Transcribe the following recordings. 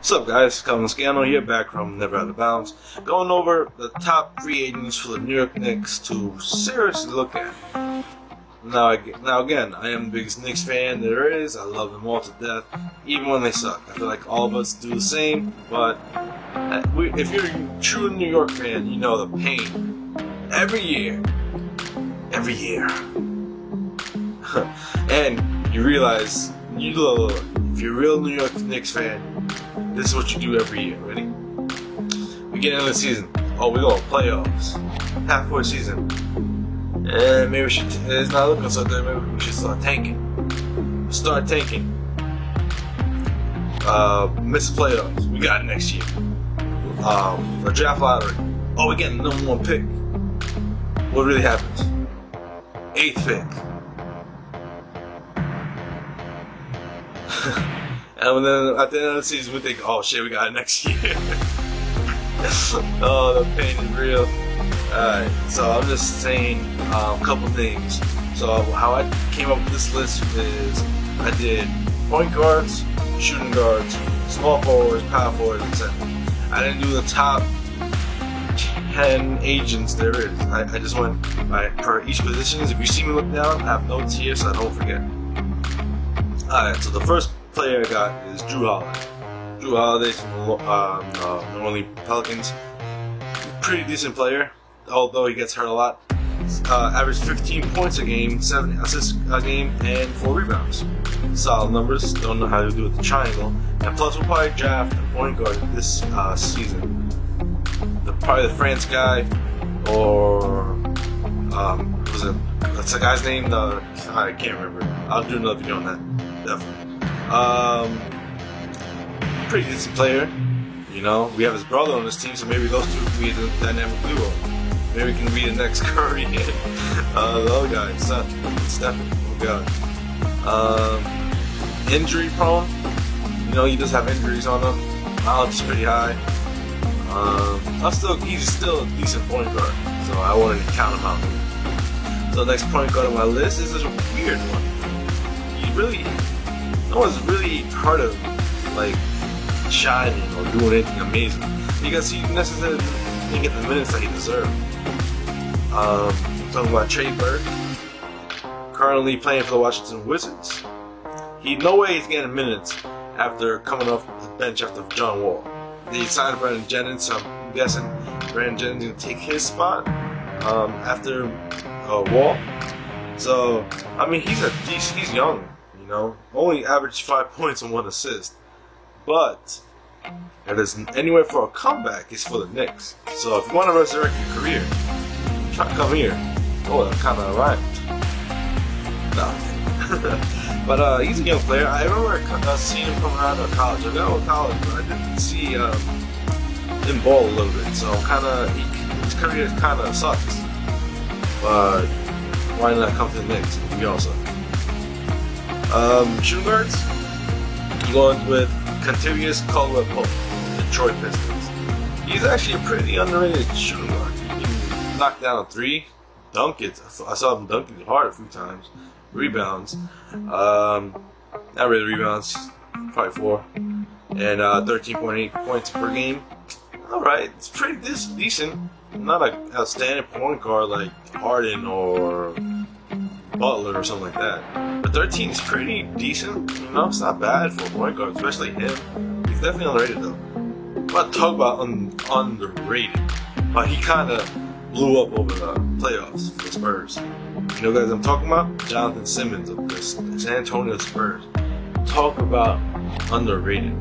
What's up, guys? Calvin Scano here, back from Never Out of Bounds, going over the top free agents for the New York Knicks to seriously look at. Now again, I am the biggest Knicks fan there is. I love them all to death, even when they suck. I feel like all of us do the same, but if you're a true New York fan, you know the pain. Every year. And you realize, if you're a real New York Knicks fan, this is what you do every year. Ready? We get into the season. Oh, we go playoffs. Halfway season. And maybe it's not looking so good. Maybe we should start tanking. Miss the playoffs. We got it next year. The draft lottery. Oh, we getting the number one pick. What really happens? 8th pick. And then at the end of the season, we think, oh shit, we got it next year. Oh, the pain is real. Alright, so I'm just saying a couple things. So how I came up with this list is I did point guards, shooting guards, small forwards, power forwards, etc. I didn't do the top 10 agents there is. I just went per each position. If you see me look down, I have notes here so I don't forget. Alright, so the first player I got is Jrue Holiday. Jrue Holiday's from the New Orleans Pelicans. Pretty decent player, although he gets hurt a lot. Averaged 15 points a game, 7 assists a game, and 4 rebounds. Solid numbers. Don't know how to do with the triangle. And plus, we'll probably draft a point guard this season. Probably the France guy, or what's the guy's name? I can't remember. I'll do another video on that. Definitely. Pretty decent player. You know, we have his brother on this team, so maybe those two can be the dynamic duo. Maybe we can be the next Curry and the other guy, Stephen. Oh god. Injury prone. You know, he does have injuries on him. Knowledge is pretty high. He's still a decent point guard, so I wanted to count him out. So the next point guard on my list is a weird one. No one's really heard of like shining or doing anything amazing because he necessarily didn't get the minutes that he deserved. I'm talking about Trey Burke, currently playing for the Washington Wizards. No way he's getting minutes after coming off the bench after John Wall. They signed Brandon Jennings, so I'm guessing Brandon Jennings is going to take his spot after Wall. So, I mean, he's young, you know, only averaged 5 points and 1 assist. But if there's anywhere for a comeback, it's for the Knicks. So if you want to resurrect your career, try to come here. Oh, that kind of rhymed. No. But he's a young player. I remember seeing him coming out of college. I got to college, but I didn't see him ball a little bit. So his career kind of sucks. But why not come to the Knicks? We also. Shooting guards. Going with Kentavious Caldwell-Pope, Detroit Pistons. He's actually a pretty underrated shooting guard. He can knock down a 3, dunk it. I saw him dunk it hard a few times. Rebounds. Not really rebounds, probably 4. And 13.8 points per game. Alright, it's pretty decent. Not an outstanding point guard like Harden or Butler or something like that. But 13 is pretty decent. You know, it's not bad for a point guard, especially him. He's definitely underrated though. But talk about underrated. But he kind of blew up over the playoffs for the Spurs. You know, guys, I'm talking about Jonathan Simmons of the San Antonio Spurs. Talk about underrated.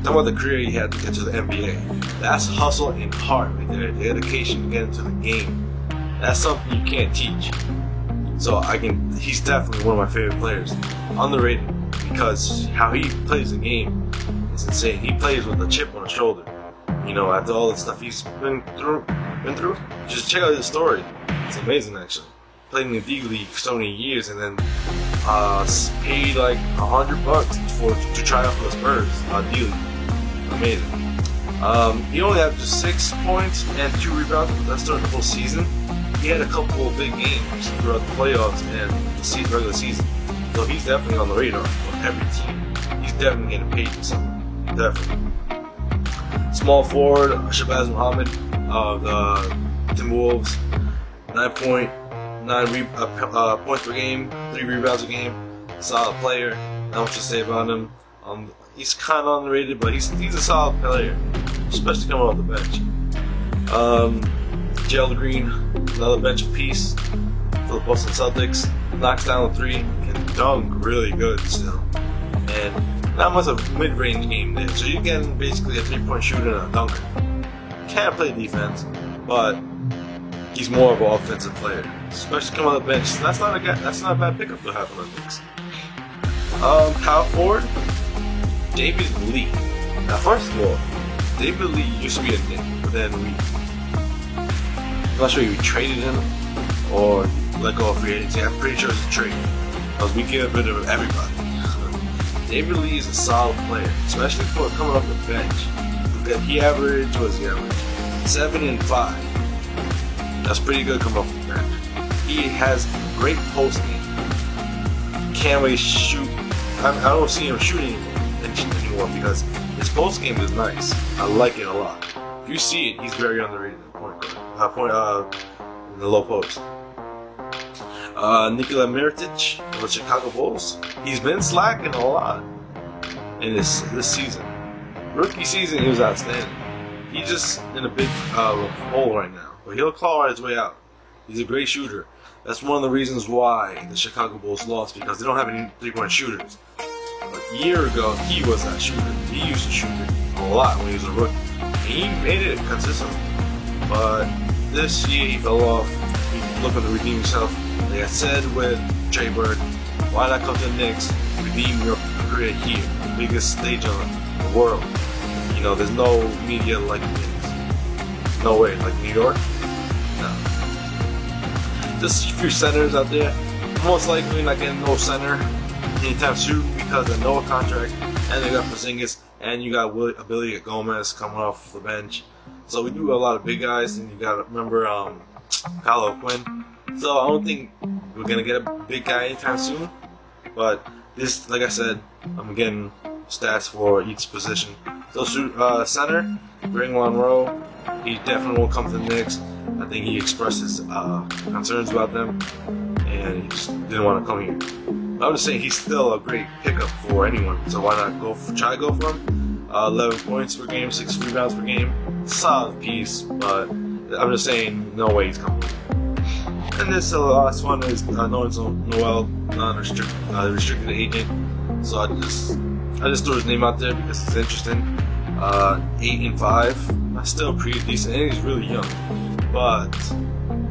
Talk about the career he had to get to the NBA. That's hustle and heart right there. Dedication to get into the game. That's something you can't teach. So he's definitely one of my favorite players. Underrated because how he plays the game is insane. He plays with a chip on his shoulder. You know, after all the stuff he's been through. Just check out his story. It's amazing actually. Played in the D League for so many years and then paid like $100 to try out for the Spurs D League. Amazing. He only had just 6 points and 2 rebounds, but that's during the whole season. He had a couple of big games throughout the playoffs and the regular season. So he's definitely on the radar of every team. He's definitely getting paid for something. Definitely. Small forward, Shabazz Muhammad of the Timberwolves, 9.9 points per game, 3 rebounds a game. Solid player. Not much to say about him. He's kind of underrated, but he's a solid player, especially coming off the bench. Gerald Green, another bench piece for the Boston Celtics. Knocks down the 3 and dunk really good still. And not much of a mid-range game there, so you're getting basically a 3-point shooter and a dunker. Can't play defense, but he's more of an offensive player, especially coming off the bench. So that's not a bad pickup to have on the Knicks. Power forward, David Lee. Now, first of all, David Lee used to be a Knick, but then I'm not sure we traded him or let go of free agency. I'm pretty sure it's a trade because we get rid of everybody. David Lee is a solid player, especially for coming off the bench. He averaged, what was he average? 7 and 5. That's pretty good coming off the bench. He has great post game. Can't really shoot. I don't see him shooting anymore because his post game is nice. I like it a lot. If you see it, he's very underrated in the low post. Nikola Mirotic of the Chicago Bulls. He's been slacking a lot in this season. Rookie season, he was outstanding. He's just in a big hole right now, but he'll claw his way out. He's a great shooter. That's one of the reasons why the Chicago Bulls lost, because they don't have any 3-point shooters. But a year ago, he was that shooter. He used to shoot it a lot when he was a rookie. And he made it consistently. But this year, he fell off. He's looking to redeem himself. Like I said with Trey Bird, why not come to the Knicks, redeem your career here, the biggest stage on the world? You know, there's no media like the Knicks. No way, like New York? No. Just a few centers out there. Most likely not getting no center anytime soon because of Noah contract, and they got Porzingis, and you got Abilia Gomez coming off the bench. So we do have a lot of big guys, and you got to remember Kyle O'Quinn. So I don't think we're gonna get a big guy anytime soon. But this, like I said, I'm getting stats for each position. So center, Greg Monroe, he definitely will come to the Knicks. I think he expressed his concerns about them, and he just didn't want to come here. I'm just saying he's still a great pickup for anyone. So why not try to go for him? 11 points per game, 6 rebounds per game. Solid piece, but I'm just saying no way he's coming. And this last one is Noel, non-restricted agent. So I just threw his name out there because it's interesting. 8 and 5, still pretty decent. And he's really young, but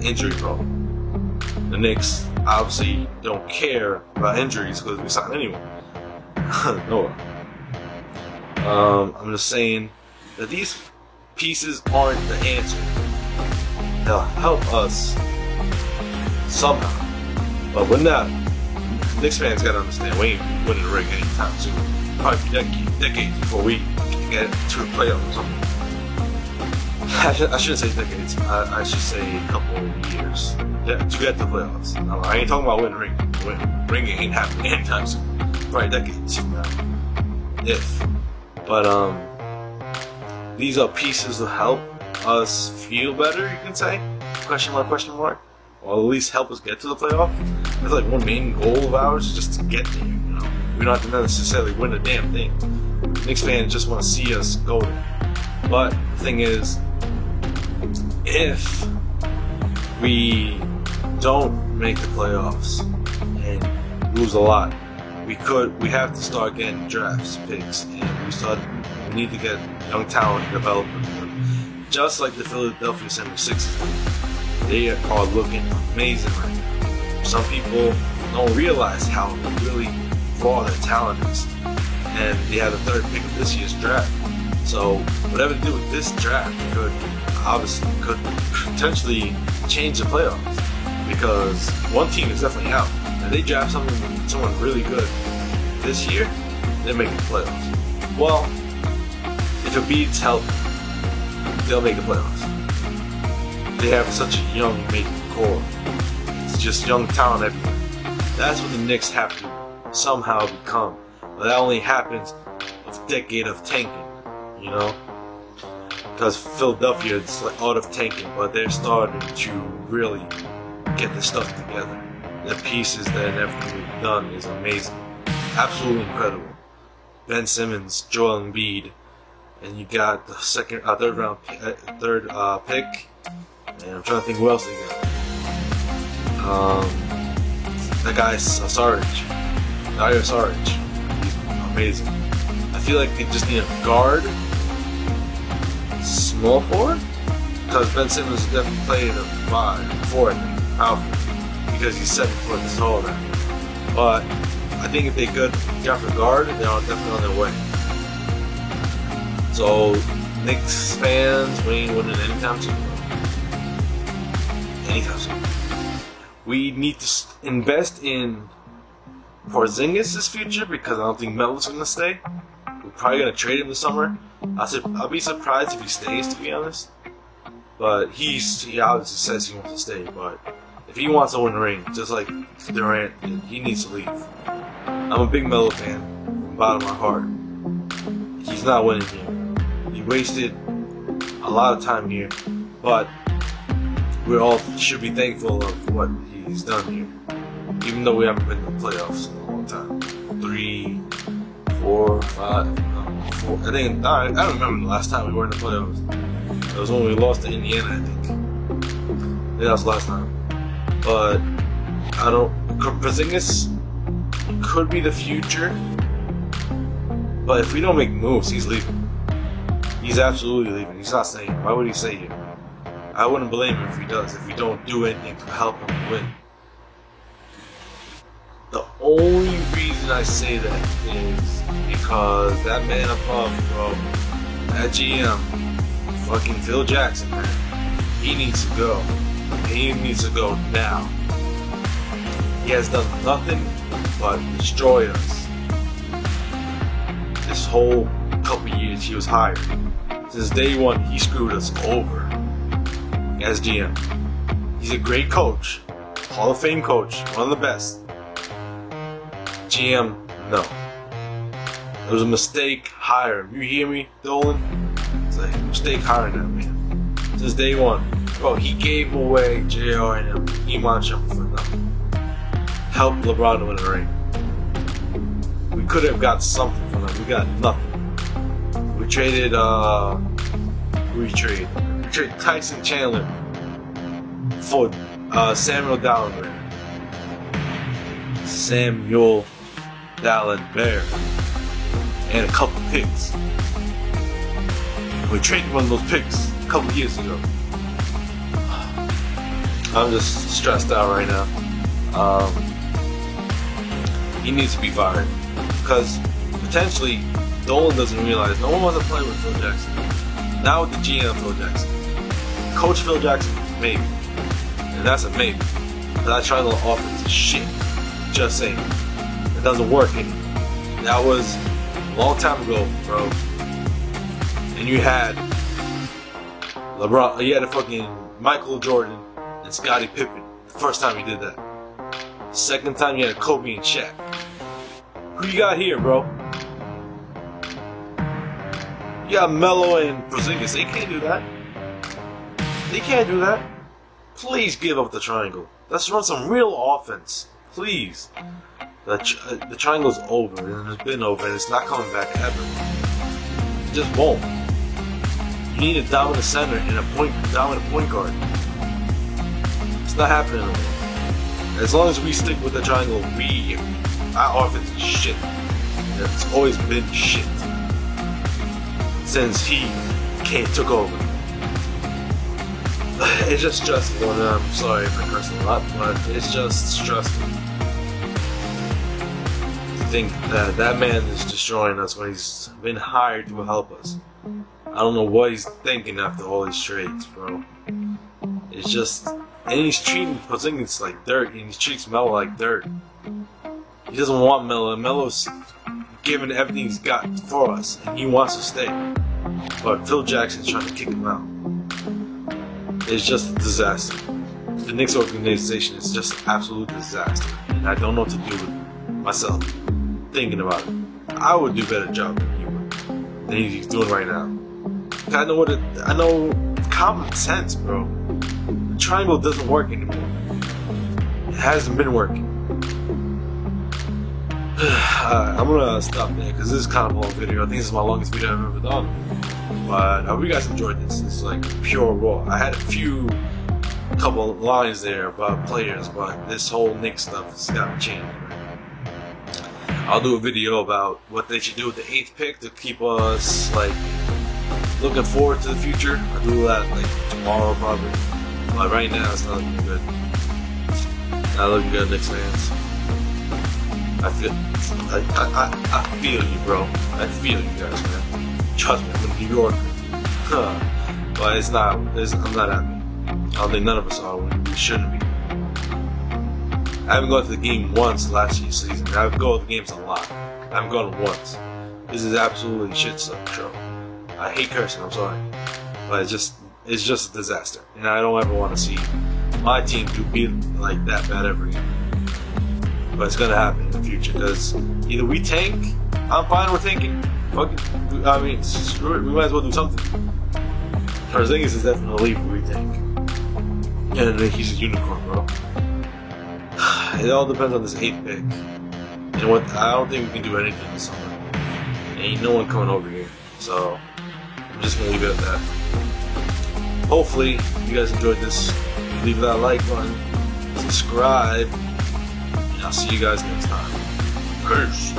injury prone. The Knicks obviously don't care about injuries because we sign anyone. Noah. I'm just saying that these pieces aren't the answer. They'll help us somehow, but we're not. Knicks fans gotta understand we ain't winning the ring anytime soon. Probably decades before we get to the playoffs or something. I shouldn't say decades. I should say a couple of years to get to the playoffs. I ain't talking about winning the ring. Ring ain't happening anytime soon. Probably decades from now, if. But these are pieces to help us feel better. You can say question mark, or at least help us get to the playoff. That's like one main goal of ours, is just to get there. You know, we don't have to necessarily win a damn thing. Knicks fans just want to see us go there. But the thing is, if we don't make the playoffs and lose a lot, we have to start getting drafts picks, and we need to get young talent and develop them. Just like the Philadelphia 76ers. They are looking amazing right now. Some people don't realize how really raw their talent is. And they had the 3rd pick of this year's draft. So whatever they do with this draft could potentially change the playoffs. Because one team is definitely out. If they draft someone really good this year, they're making the playoffs. Well, if Embiid's healthy, they'll make the playoffs. They have such a young making core. It's just young talent everywhere. That's what the Knicks have to somehow become. But that only happens with a decade of tanking, you know? because Philadelphia is like out of tanking, but they're starting to really get the stuff together. The pieces and everything we've done is amazing, absolutely incredible. Ben Simmons, Joel Embiid, and you got the third pick, and I'm trying to think who else they got. That guy's Saric, Dario Saric. He's amazing. I feel like they just need a guard, small forward, because Ben Simmons definitely played a 4, I think, powerful, because he's 7 foot tall now. But I think if they could get for guard, they're definitely on their way. So Knicks fans, we ain't winning anytime soon. Anytime soon. We need to invest in Porzingis' future because I don't think Melo's gonna stay. We're probably gonna trade him this summer. I'll be surprised if he stays, to be honest. But he obviously says he wants to stay. But if he wants to win a ring, just like Durant, he needs to leave. I'm a big Melo fan from the bottom of my heart. He's not winning here. He wasted a lot of time here, but we all should be thankful of what he's done here. Even though we haven't been in the playoffs in a long time. 3, 4, 5, 4. I don't remember the last time we were in the playoffs. It was when we lost to Indiana, I think. Yeah, that was the last time. But Porzingis could be the future. But if we don't make moves, he's leaving. He's absolutely leaving. He's not staying. Why would he stay here? I wouldn't blame him if he does, if we don't do anything to help him win. The only reason I say that is because that man above, bro, that GM, fucking Phil Jackson, man, he needs to go. He needs to go now. He has done nothing but destroy us. This whole couple years he was hired. Since day one, he screwed us over as GM. He's a great coach, Hall of Fame coach, one of the best. GM, no. It was a mistake hiring. You hear me, Dolan? It's a mistake hiring that man. Since day one. Bro, he gave away JR and Iman Shumpert for nothing. Helped LeBron win a ring. We could have got something from them. We got nothing. We traded, we traded Tyson Chandler for Samuel Dallenberg. And a couple picks. We traded one of those picks a couple years ago. I'm just stressed out right now. He needs to be fired because potentially Dolan doesn't realize no one wants to play with Phil Jackson. Not with the GM Phil Jackson. Coach Phil Jackson, maybe. And that's a maybe. Because I tried the offense is shit. Just saying. It doesn't work anymore. That was a long time ago, bro. And you had LeBron, you had a fucking Michael Jordan and Scottie Pippen. The first time you did that. The second time you had Kobe and Shaq. Who you got here, bro? You got Melo and Porzingis. They can't do that. They can't do that. Please give up the triangle. Let's run some real offense. Please. The triangle's over, and it's been over, and it's not coming back ever. It just won't. You need a dominant center and a dominant point guard. It's not happening anymore. As long as we stick with the triangle, our offense is shit. It's always been shit since he took over. It's just stressful, and I'm sorry if I curse a lot, but it's just stressful to think that that man is destroying us when he's been hired to help us. I don't know what he's thinking after all these trades, bro. It's just, and he's treating Porzingis like dirt, and he treats Melo like dirt. He doesn't want Melo, and Melo's giving everything he's got for us, and he wants to stay. But Phil Jackson's trying to kick him out. It's just a disaster. The Knicks organization is just an absolute disaster, and I don't know what to do with myself thinking about it. I would do a better job than he would, than he's doing right now. I know I know common sense, bro. The triangle doesn't work anymore. It hasn't been working. I'm gonna stop there because this is kind of a long video. I think this is my longest video I've ever done. But I hope you guys enjoyed this. This is like pure raw. I had a couple lines there about players, but this whole Knicks stuff has got to change. I'll do a video about what they should do with the 8th pick to keep us like looking forward to the future. I'll do that like tomorrow probably. But right now it's not looking good. Not looking good, Knicks fans. I feel you, bro. I feel you guys, man. Trust me, I'm in New York. But I'm not happy. I don't think none of us are. We shouldn't be. I haven't gone to the game once last year's season. I go to the games a lot. I haven't gone once. This is absolutely shit show. I hate cursing, I'm sorry. But it's just a disaster. And I don't ever want to see my team be like that bad ever again. But it's gonna happen in the future because either we tank, I'm fine with tanking. I mean, screw it, we might as well do something. Porzingis is definitely leave if we tank. And he's a unicorn, bro. It all depends on this 8th pick. And what I don't think we can do anything this summer. Ain't no one coming over here. So I'm just gonna leave it at that. Hopefully you guys enjoyed this. Leave that like button, subscribe, and I'll see you guys next time. Peace.